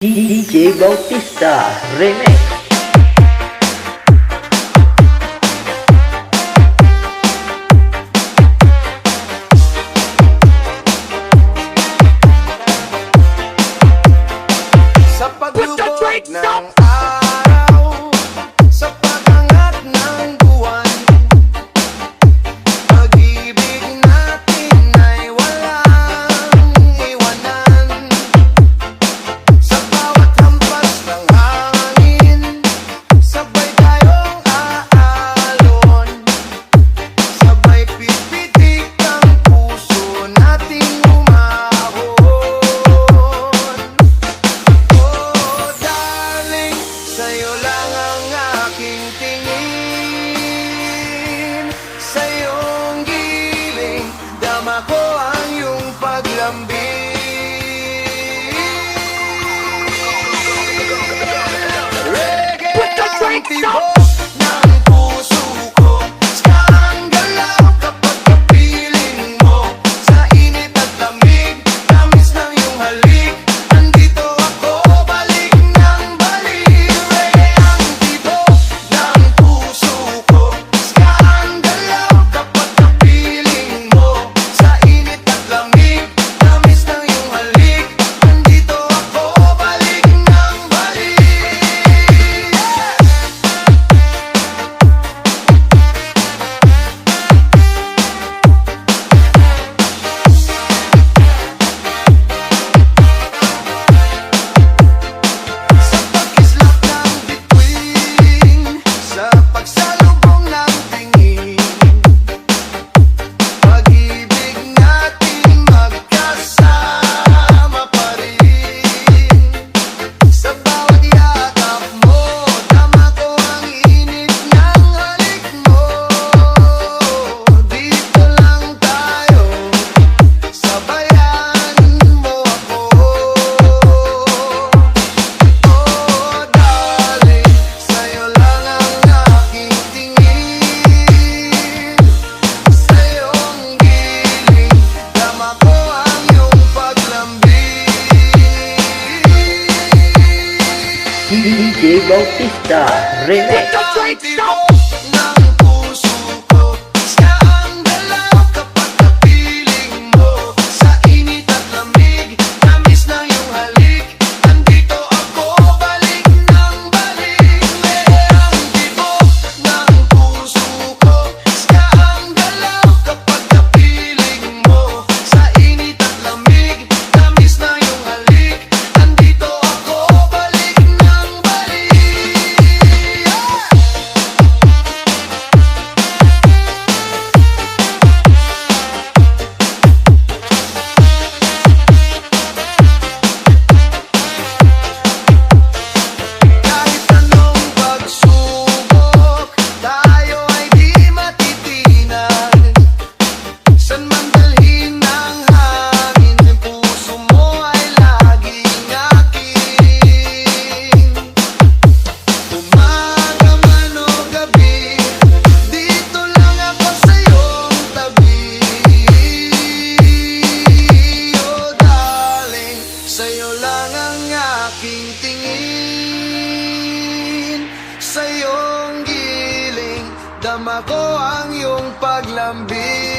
DJ Bautista Remix. Sa paglubog ng araw, sa pagangat ng buwan, pag-ibig natin ay walang iwanan. Sa bawat hampas ng hangin, sabay tayong aalon, sabay pipitik ang puso nating umahon. Oh darling, sa'yo lang ang aking tingin, sa iyong giling, dama ko ang iyong paglambing. Reggae ang tibok ng puso ko, ska ang galaw kapag kapiling mo, sa init at lamig, tamis ng iyong halik, andito ako, balik ng balik. Reggae ang tibok ng puso ko, ska ang galaw kapag kapiling mo, sa init at lamig, tamis ng iyong halik, andito ako, balik ng balik. Sa pagkislap ng bituin, sa pagsalubong ng tingin, pag-ibig natin magkasama pa rin. Sa bawat yakap mo, dama ko ang init ng halik mo. Dito lang tayo, sabayan mo ako. Oh darling, sa'yo lang ang aking tingin, sa iyong giling, dama ko ang iyong paglambing. DJ Bautista Remix. Ang tibok ng puso ko, ska ang galaw kapag kapiling mo, sa init at lamig, tamis ng iyong halik, andito ako, balik ng balik. Ang tibok ng puso ko, ska ang galaw kapag kapiling mo, sa init at lamig, tamis ng iyong halik, andito ako, balik ng balik. Kahit anong pagsubok, tayo ay di matitinan. San man dalhin ng hangin, puso mo ay laging akin. Umaga man o gabi, dito lang ako sa iyong tabi. Oh darling, sa'yo lang ang aking tingin, sa iyong giling, dama ko ang iyong paglambing.